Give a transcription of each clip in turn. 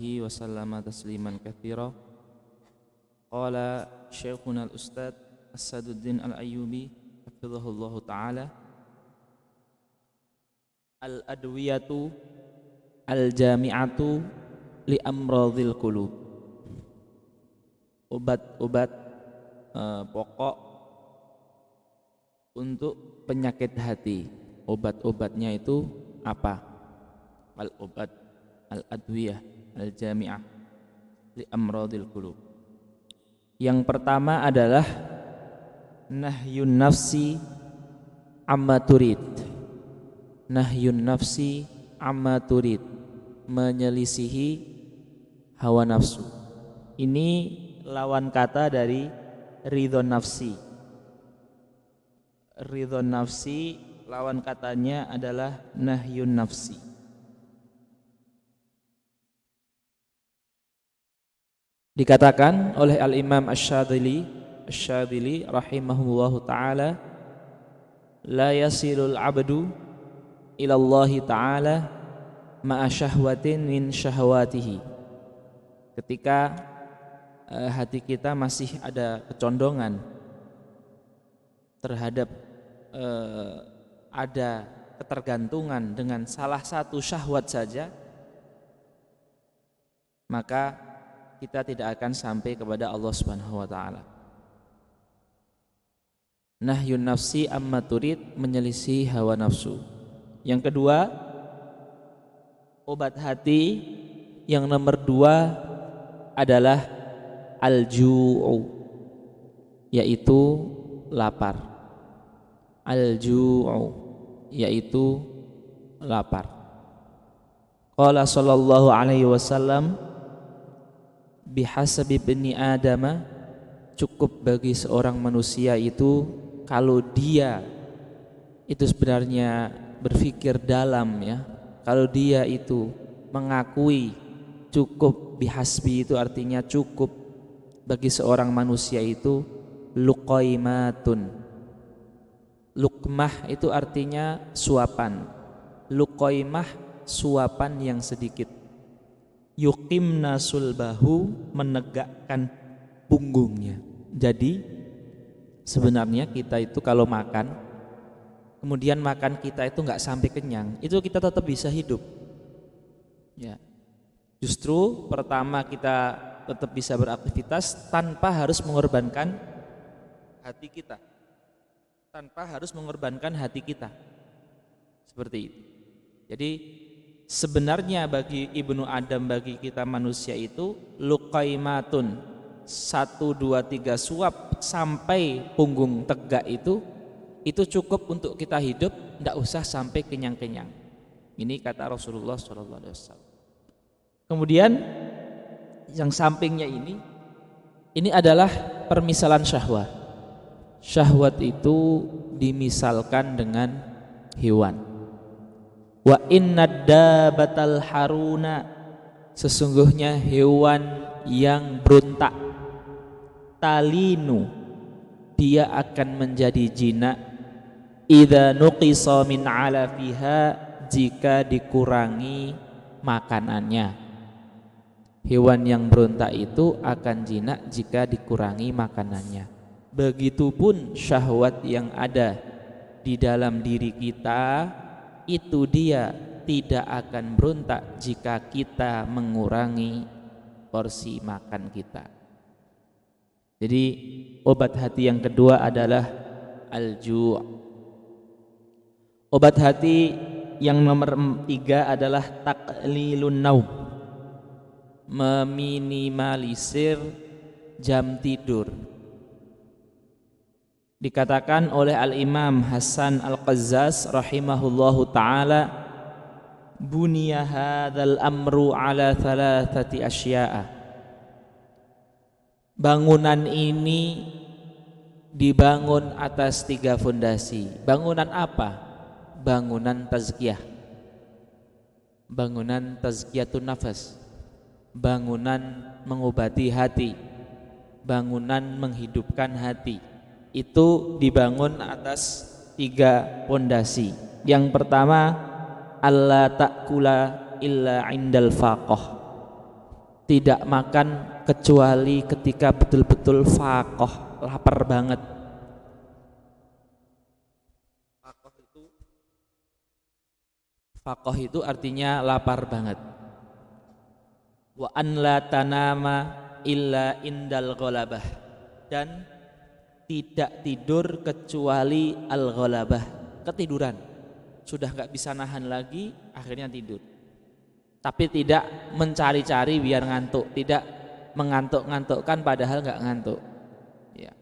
وسلم تسليما كثيرا. قال شيخنا الأستاذ أسد الدين الأيوبي حفظه الله تعالى: الأدوية الجامعة لأمراض القلوب. Obat-obat pokok untuk penyakit hati. Obat-obatnya itu apa? Al-obat al-adwiyah al-jami'ah li amradil qulub. Yang pertama adalah nahyun nafsi amma turid. Nahyun nafsi amma turid, menyelisihi hawa nafsu. Ini lawan kata dari ridho nafsi. Ridho nafsi lawan katanya adalah nahyun nafsi. Dikatakan oleh Al-Imam Asy-Syadzili rahimahullahu ta'ala, la yasilul abdu ilallahi ta'ala ma'a syahwatin min syahwatihi. Ketika hati kita masih ada kecondongan terhadap ada ketergantungan dengan salah satu syahwat saja, maka kita tidak akan sampai kepada Allah Subhanahu wa taala. Nahyun nafsi amma turid, menyelisih hawa nafsu. Yang kedua, obat hati yang nomor 2 adalah al-ju'u, yaitu lapar. Al-ju'u, yaitu lapar. Qala sallallahu alaihi wasallam, bihasabi bani adama, cukup bagi seorang manusia itu kalau dia itu sebenarnya berpikir dalam, ya, kalau dia itu mengakui cukup, bihasbi itu artinya cukup bagi seorang manusia itu luqaimatun. Luqmah itu artinya suapan, luqaimah suapan yang sedikit. Yuqimna sulbahu, menegakkan punggungnya. Jadi sebenarnya kita itu kalau makan, kemudian makan kita itu enggak sampai kenyang, itu kita tetap bisa hidup. Ya. Justru pertama kita tetap bisa beraktivitas tanpa harus mengorbankan hati kita. Tanpa harus mengorbankan hati kita. Seperti itu. Jadi sebenarnya bagi Ibnu Adam, bagi kita manusia itu luqaimatun, 1, 2, 3 suap sampai punggung tegak itu cukup untuk kita hidup, tidak usah sampai kenyang-kenyang. Ini kata Rasulullah SAW. Kemudian yang sampingnya ini adalah permisalan syahwat. Syahwat itu dimisalkan dengan hewan. Wa innad dabatal haruna, sesungguhnya hewan yang berontak, talinu, dia akan menjadi jinak, idza nuqisa min alafiha, jika dikurangi makanannya. Hewan yang berontak itu akan jinak jika dikurangi makanannya. Begitupun syahwat yang ada di dalam diri kita, itu dia tidak akan berontak jika kita mengurangi porsi makan kita. Jadi obat hati yang kedua adalah al-ju'. Obat hati yang nomor 3 adalah taqlilun naum, meminimalisir jam tidur. Dikatakan oleh Al-Imam Hasan Al-Qazzaz rahimahullahu ta'ala, buniya hadzal amru ala thalathati asya'a. Bangunan ini dibangun atas 3 fondasi. Bangunan apa? Bangunan tazkiyah. Bangunan tazkiyatun nafas. Bangunan mengobati hati. Bangunan menghidupkan hati. Itu dibangun atas 3 fondasi. Yang pertama, alla ta'kula illa indal faqah. tidak makan kecuali ketika betul-betul faqah, lapar banget. Faqah itu artinya lapar banget. Wa an la tanama illa indal ghalabah, dan tidak tidur kecuali al ghalabah, ketiduran. Sudah nggak bisa nahan lagi, akhirnya tidur. Tapi tidak mencari-cari biar ngantuk, tidak mengantuk-ngantukkan padahal nggak ngantuk. Ya.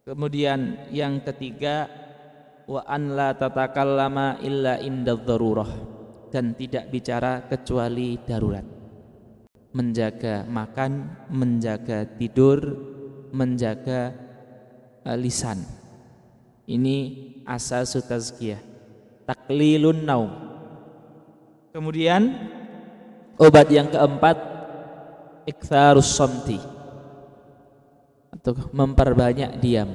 Kemudian yang ketiga, wa an la tatakallama illa inda dzarurah, dan tidak bicara kecuali darurat. Menjaga makan, menjaga tidur, menjaga lisan. Ini asas tazkiyah, taklilun naum. Kemudian obat yang keempat, iktsarus somti, atau memperbanyak diam.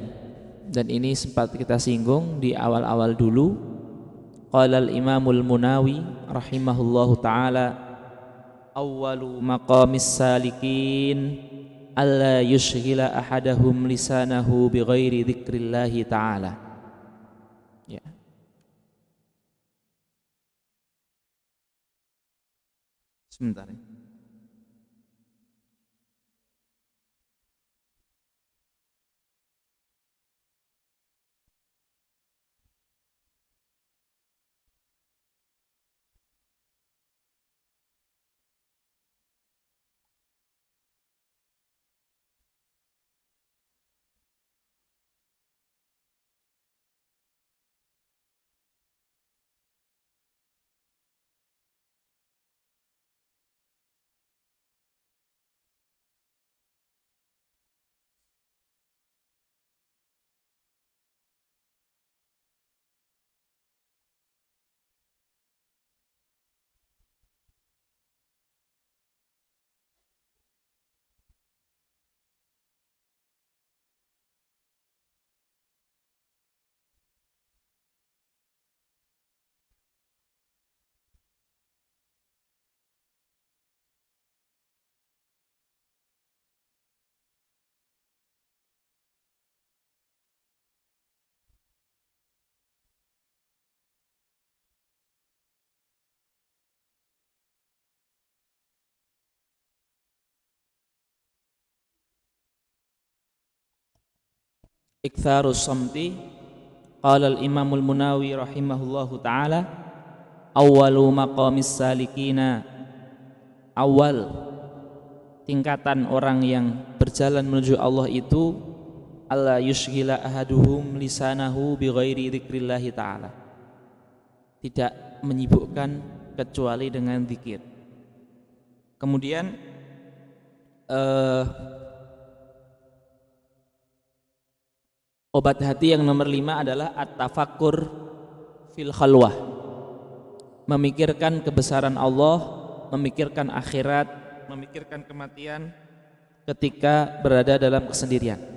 Dan ini sempat kita singgung di awal-awal dulu. Qala al-Imamul Munawi rahimahullahu taala, awwalu maqamis salikin alla yushghila ahadahum lisanahu bighairi dzikrillahi taala. Ya. Sebentar. Iktsarus somti, qala al-Imamul Munawi rahimahullahu taala, awwalu maqamis salikina, awal tingkatan orang yang berjalan menuju Allah itu, alla yushghila ahaduhum lisanahu bighairi dzikrillahi taala, tidak menyibukkan kecuali dengan zikir. Kemudian obat hati yang nomor 5 adalah at-tafakkur fil khalwah, memikirkan kebesaran Allah, memikirkan akhirat, memikirkan kematian ketika berada dalam kesendirian.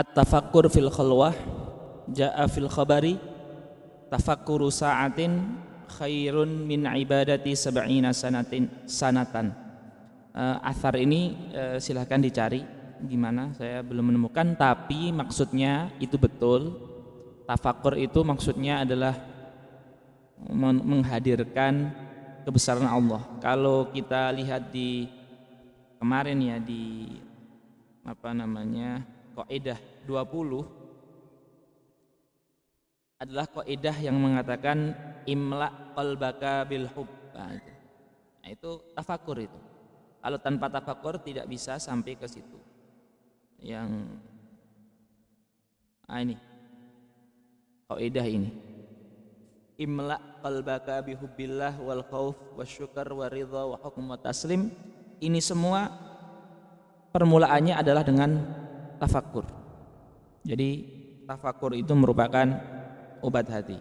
at-tafakkur fil khalwah jaa fil khabari tafakkuru sa'atin khairun min ibadati sab'ina sanatan. Athar ini silahkan dicari gimana, saya belum menemukan, tapi maksudnya itu betul. Tafakkur itu maksudnya adalah menghadirkan kebesaran Allah. Kalau kita lihat di kemarin ya di kaidah 20 adalah kaidah yang mengatakan imla qalbaka bil hubb. Nah, itu tafakkur itu. Kalau tanpa tafakkur tidak bisa sampai ke situ. Yang ini kaidah ini. Imla qalbaka bi hubbillah wal khauf wasyukr waridha wa hukm wa taslim. Ini semua permulaannya adalah dengan tafakkur. Jadi tafakkur itu merupakan obat hati.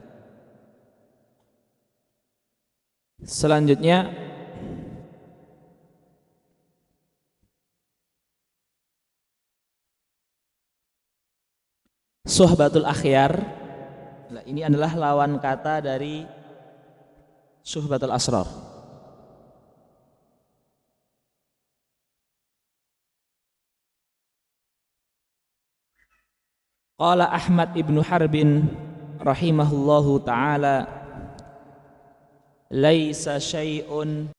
Selanjutnya suhbatul akhyar. Nah, ini adalah lawan kata dari suhbatul asrar. Qala Ahmad ibnu Harbin rahimahullahu ta'ala, laisa syai'un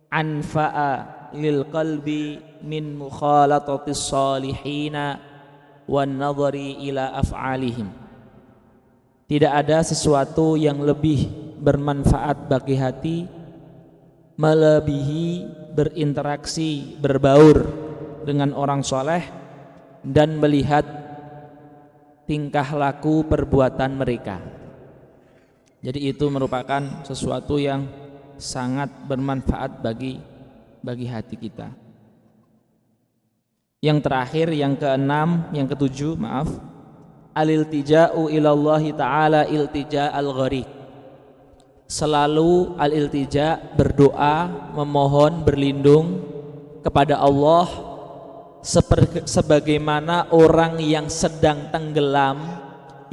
anfa'a lil qalbi min mukhalatatis salihina wan nadhari ila af'alihim. Tidak ada sesuatu yang lebih bermanfaat bagi hati melebihi berinteraksi, berbaur dengan orang soleh dan melihat tingkah laku perbuatan mereka. Jadi itu merupakan sesuatu yang sangat bermanfaat bagi hati kita. Yang terakhir, yang keenam, yang ketujuh, al-iltija'u ilallahi ta'ala iltija' al-gharib. Selalu al-iltija', berdoa, memohon, berlindung kepada Allah sebagaimana orang yang sedang tenggelam,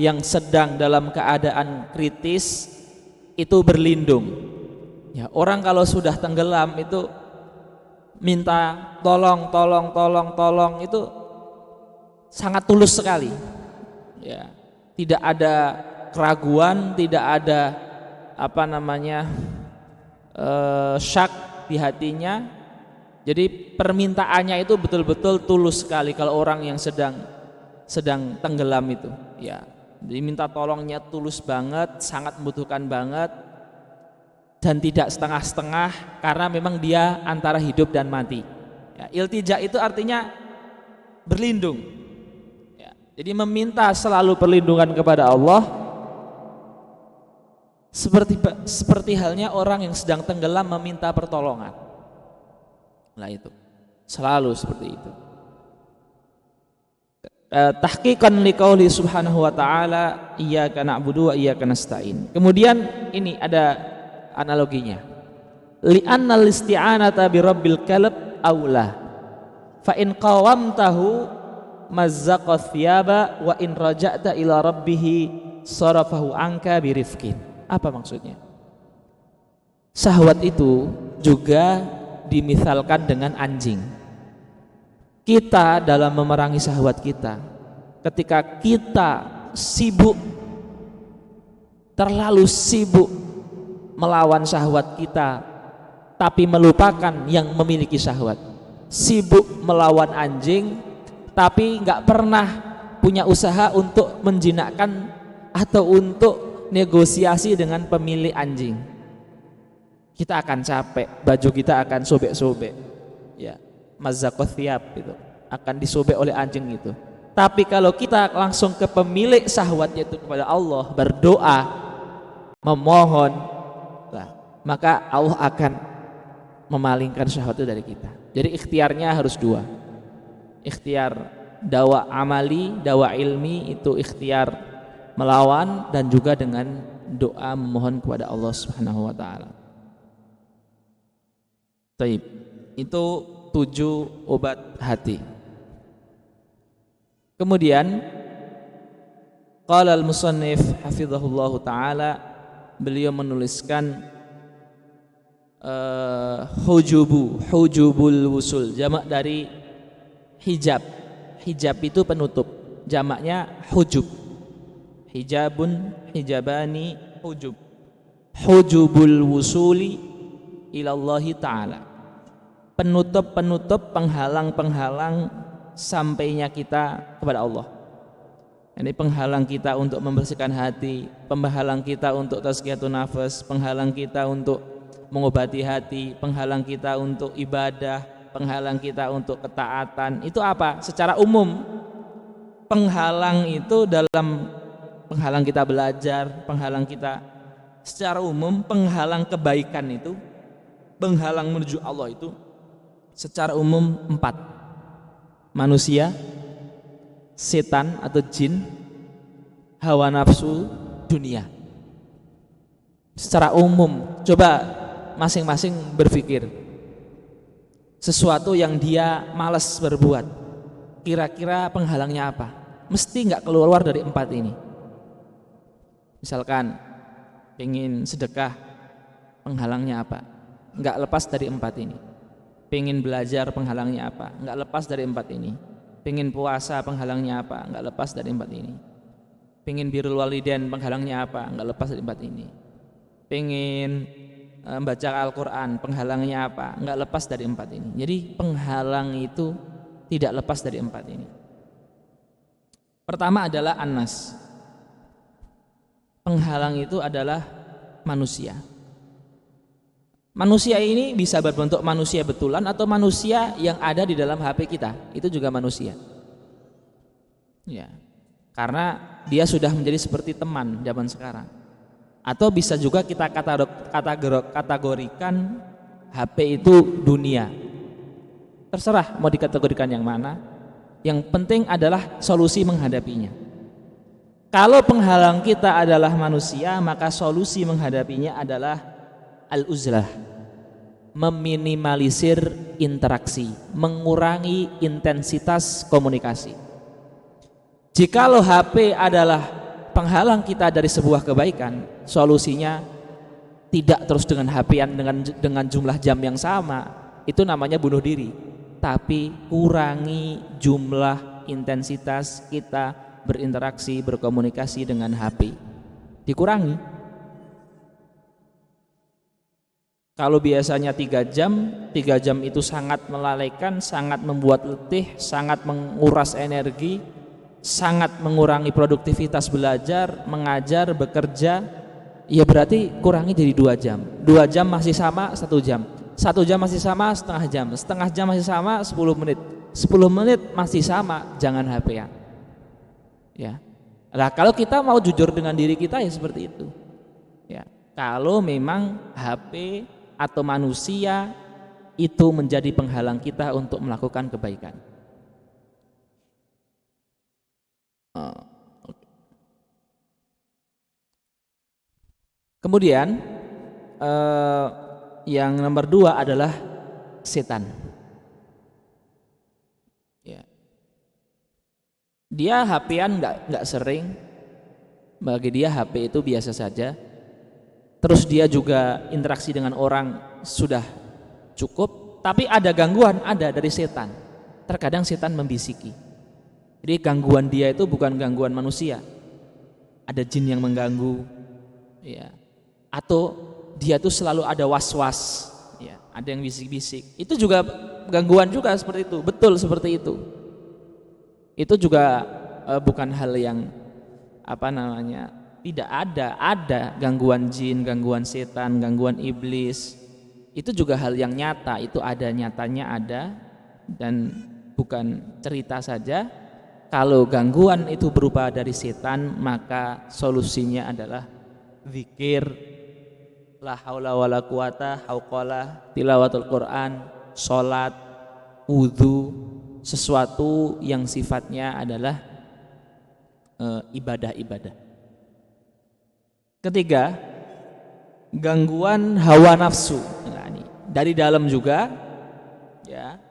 yang sedang dalam keadaan kritis itu berlindung. Ya, orang kalau sudah tenggelam itu minta tolong itu sangat tulus sekali. Ya, tidak ada keraguan, tidak ada syak di hatinya. Jadi permintaannya itu betul-betul tulus sekali kalau orang yang sedang tenggelam itu. Ya, jadi minta tolongnya tulus banget, sangat membutuhkan banget, dan tidak setengah-setengah karena memang dia antara hidup dan mati. Ya, iltija itu artinya berlindung. Ya, jadi meminta selalu perlindungan kepada Allah, seperti halnya orang yang sedang tenggelam meminta pertolongan. Nah itu selalu seperti itu. Tahqiqan liqauli subhanahu wa ta'ala iyyaka na'budu wa iyyaka nasta'in. Kemudian ini ada analoginya. Li'annal isti'anata bi rabbil kalb aula. Fa in qawamtahu mazzaqa thiyaba wa in raja'ta ila rabbih sarafahu anka birifqin. Apa maksudnya? Syahwat itu juga dimisalkan dengan anjing. Kita dalam memerangi syahwat kita, ketika kita sibuk, terlalu sibuk melawan syahwat kita, tapi melupakan yang memiliki syahwat. Sibuk melawan anjing, tapi nggak pernah punya usaha untuk menjinakkan atau untuk negosiasi dengan pemilik anjing. Kita akan capek, baju kita akan sobek-sobek, ya, mazzaqath thiyab itu akan disobek oleh anjing itu. Tapi kalau kita langsung ke pemilik syahwat, yaitu kepada Allah, berdoa, memohon, maka Allah akan memalingkan syahwat itu dari kita. Jadi ikhtiarnya harus dua, ikhtiar dawa amali, dawa ilmi, itu ikhtiar melawan, dan juga dengan doa memohon kepada Allah Subhanahu wa ta'ala. Taib, itu 7 obat hati. Kemudian qala al-musannif hafizahullahu taala, beliau menuliskan hujubul wusul, jamak dari hijab. Hijab itu penutup, jamaknya hujub. Hijabun, hijabani, hujub. Hujubul wusuli ilallahi ta'ala, penutup-penutup, penghalang-penghalang sampainya kita kepada Allah. Ini penghalang kita untuk membersihkan hati, penghalang kita untuk tazkiyatun nafas, penghalang kita untuk mengobati hati, penghalang kita untuk ibadah, penghalang kita untuk ketaatan. Itu apa? Secara umum penghalang itu dalam penghalang kita belajar, penghalang kita secara umum, penghalang kebaikan itu, penghalang menuju Allah itu secara umum 4: manusia, setan atau jin, hawa nafsu, dunia. Secara umum, coba masing-masing berpikir sesuatu yang dia malas berbuat, kira-kira penghalangnya apa? Mesti nggak keluar dari 4 ini. Misalkan pengen sedekah, penghalangnya apa? Nggak lepas dari 4 ini. Pengen belajar, penghalangnya apa? Nggak lepas dari 4 ini. Pengen puasa, penghalangnya apa? Nggak lepas dari 4 ini. Pengen birrul walidain, penghalangnya apa? Nggak lepas dari 4 ini. Pengen baca Al-Quran, penghalangnya apa? Nggak lepas dari 4 ini. Jadi penghalang itu tidak lepas dari 4 ini. Pertama adalah annas. Penghalang itu adalah manusia. Manusia ini bisa berbentuk manusia betulan atau manusia yang ada di dalam HP kita, itu juga manusia. Ya, karena dia sudah menjadi seperti teman zaman sekarang. Atau bisa juga kita kategorikan HP itu dunia. Terserah mau dikategorikan yang mana. Yang penting adalah solusi menghadapinya. Kalau penghalang kita adalah manusia, maka solusi menghadapinya adalah al-uzlah, meminimalisir interaksi, mengurangi intensitas komunikasi. Jikalau HP adalah penghalang kita dari sebuah kebaikan, solusinya tidak terus dengan HP-an dengan jumlah jam yang sama, itu namanya bunuh diri. Tapi kurangi jumlah intensitas kita berinteraksi, berkomunikasi dengan HP. Dikurangi. Kalau biasanya 3 jam itu sangat melalaikan, sangat membuat letih, sangat menguras energi, sangat mengurangi produktivitas belajar, mengajar, bekerja, ya berarti kurangi jadi 2 jam. 2 jam masih sama 1 jam. 1 jam masih sama setengah jam. Setengah jam masih sama 10 menit. 10 menit masih sama, jangan HP-an. Ya. Nah, kalau kita mau jujur dengan diri kita ya seperti itu. Ya. Kalau memang HP atau manusia itu menjadi penghalang kita untuk melakukan kebaikan. Kemudian yang nomor 2 adalah setan. Ya. Dia HP-an nggak sering, bagi dia HP itu biasa saja. Terus dia juga interaksi dengan orang sudah cukup, tapi ada gangguan, ada dari setan. Terkadang setan membisiki. Jadi gangguan dia itu bukan gangguan manusia, ada jin yang mengganggu, ya. Atau dia tuh selalu ada was-was, ya. Ada yang bisik-bisik. Itu juga gangguan juga seperti itu, betul seperti itu. Itu juga bukan hal yang tidak ada gangguan jin, gangguan setan, gangguan iblis. Itu juga hal yang nyata, itu ada, nyatanya ada, dan bukan cerita saja. Kalau gangguan itu berupa dari setan, maka solusinya adalah zikir, la haula wala quwata, hauqala, tilawatul Quran, salat, wudu, sesuatu yang sifatnya adalah ibadah-ibadah. Ketiga, gangguan hawa nafsu. Nah, ini dari dalam juga, ya.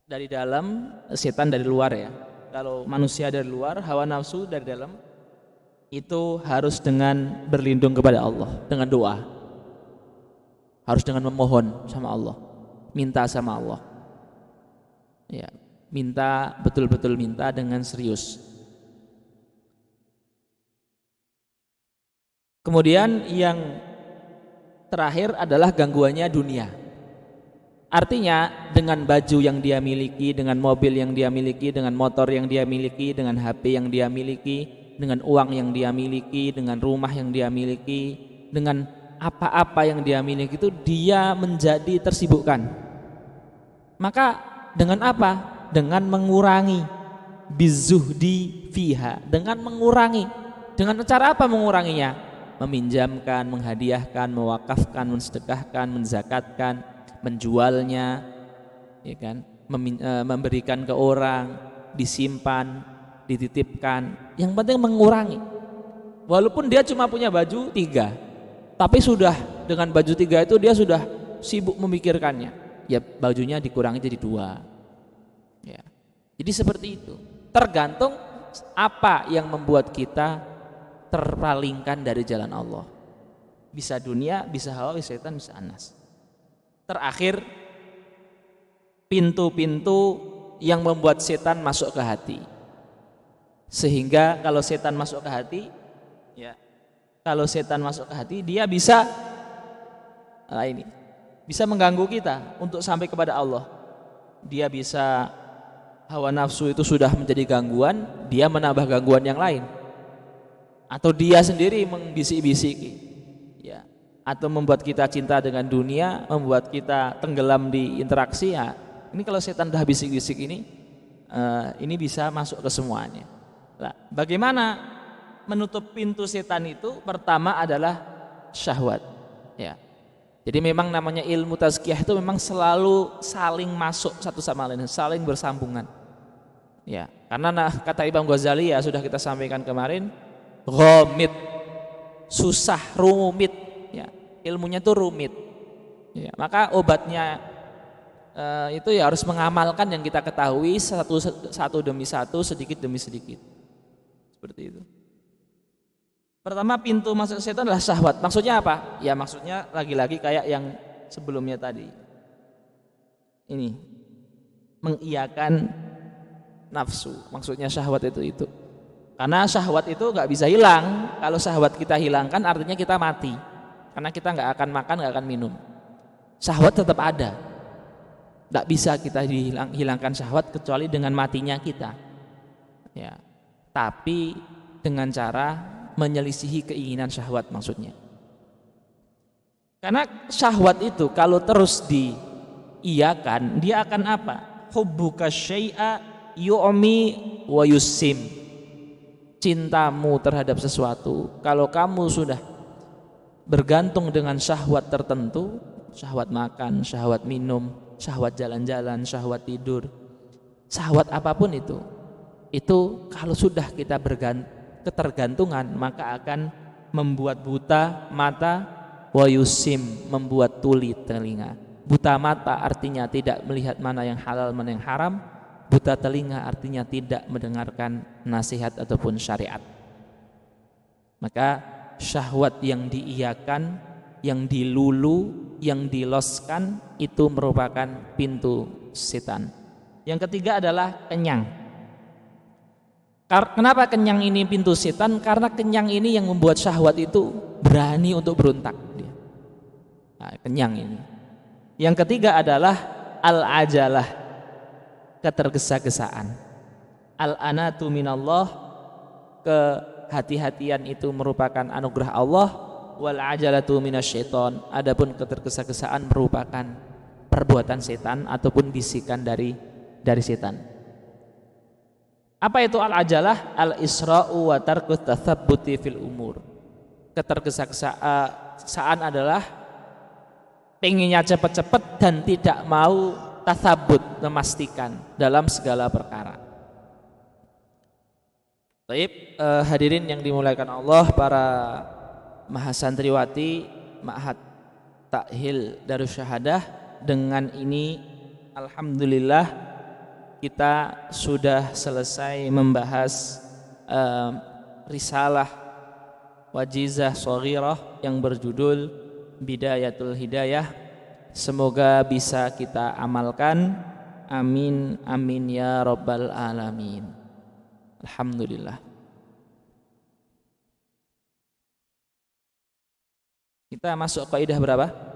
Dari dalam, setan dari luar ya. Kalau manusia dari luar, hawa nafsu dari dalam, itu harus dengan berlindung kepada Allah, dengan doa. Harus dengan memohon sama Allah, minta sama Allah. Ya, minta, betul-betul minta dengan serius. Kemudian yang terakhir adalah gangguannya dunia. Artinya dengan baju yang dia miliki, dengan mobil yang dia miliki, dengan motor yang dia miliki, dengan HP yang dia miliki, dengan uang yang dia miliki, dengan rumah yang dia miliki, dengan apa-apa yang dia miliki itu dia menjadi tersibukkan. Maka dengan apa? Dengan mengurangi bizuhdi fiha, dengan mengurangi. Dengan cara apa menguranginya? Meminjamkan, menghadiahkan, mewakafkan, mensedekahkan, menzakatkan, menjualnya, ya kan? Memberikan ke orang, disimpan, dititipkan. Yang penting mengurangi. Walaupun dia cuma punya baju 3, tapi sudah dengan baju 3 itu dia sudah sibuk memikirkannya. Ya bajunya dikurangi jadi 2. Ya. Jadi seperti itu. Tergantung apa yang membuat kita terpalingkan dari jalan Allah. Bisa dunia, bisa hawa, bisa setan, bisa anas. Terakhir, pintu-pintu yang membuat setan masuk ke hati. Sehingga kalau setan masuk ke hati, ya, kalau setan masuk ke hati, dia bisa bisa mengganggu kita untuk sampai kepada Allah. Dia bisa, hawa nafsu itu sudah menjadi gangguan, dia menambah gangguan yang lain. Atau dia sendiri membisik-bisiki. Ya, atau membuat kita cinta dengan dunia, membuat kita tenggelam di interaksi. Ya, ini kalau setan dah bisik-bisik ini bisa masuk ke semuanya. Nah, bagaimana menutup pintu setan itu? Pertama adalah syahwat. Ya, jadi memang namanya ilmu tazkiyah itu memang selalu saling masuk satu sama lain, saling bersambungan. Ya, karena kata Imam Ghazali ya sudah kita sampaikan kemarin, ghamid, susah, rumit. Ya, ilmunya itu rumit. Ya, maka obatnya itu ya harus mengamalkan yang kita ketahui satu demi satu, sedikit demi sedikit. Seperti itu. Pertama, pintu masuk setan adalah syahwat. Maksudnya apa? Ya maksudnya lagi-lagi kayak yang sebelumnya tadi. Ini mengiyakan nafsu. Maksudnya syahwat itu. Karena syahwat itu nggak bisa hilang. Kalau syahwat kita hilangkan artinya kita mati. Karena kita nggak akan makan, nggak akan minum. Syahwat tetap ada. Nggak bisa kita hilangkan syahwat kecuali dengan matinya kita. Ya. Tapi dengan cara menyelisihi keinginan syahwat maksudnya. Karena syahwat itu kalau terus diiyakan, dia akan apa? Hubbuka syai'a yu'mi wa yusim. Cintamu terhadap sesuatu, kalau kamu sudah bergantung dengan syahwat tertentu, syahwat makan, syahwat minum, syahwat jalan-jalan, syahwat tidur, syahwat apapun itu kalau sudah kita ketergantungan, maka akan membuat buta mata, wa yusim, membuat tuli telinga. Buta mata artinya tidak melihat mana yang halal mana yang haram, buta telinga artinya tidak mendengarkan nasihat ataupun syariat. Maka syahwat yang diiyakan, yang dilulu, yang diloskan itu merupakan pintu setan. Yang ketiga adalah kenyang. Kenapa kenyang ini pintu setan? Karena kenyang ini yang membuat syahwat itu berani untuk berontak. Nah, kenyang ini. Yang ketiga adalah al-ajalah, ketergesa-gesaan. Al-anatu minallah, kehati-hatian itu merupakan anugerah Allah. Wal ajalatu minasyaiton, adapun ketergesa-gesaan merupakan perbuatan setan ataupun bisikan dari setan. Apa itu al-ajalah? Al-isra'u wa tarku tathabbuti fil umur. Ketergesa-gesaan adalah pengennya cepat-cepat dan tidak mau tathabbut, memastikan dalam segala perkara. Baik, hadirin yang dimuliakan Allah, para mahasantriwati Ma'had Ta'hil Darussyahadah, dengan ini alhamdulillah kita sudah selesai membahas risalah wajizah shaghirah yang berjudul Bidayatul Hidayah. Semoga bisa kita amalkan. Amin amin ya rabbal alamin. Alhamdulillah. Kita masuk kaidah berapa?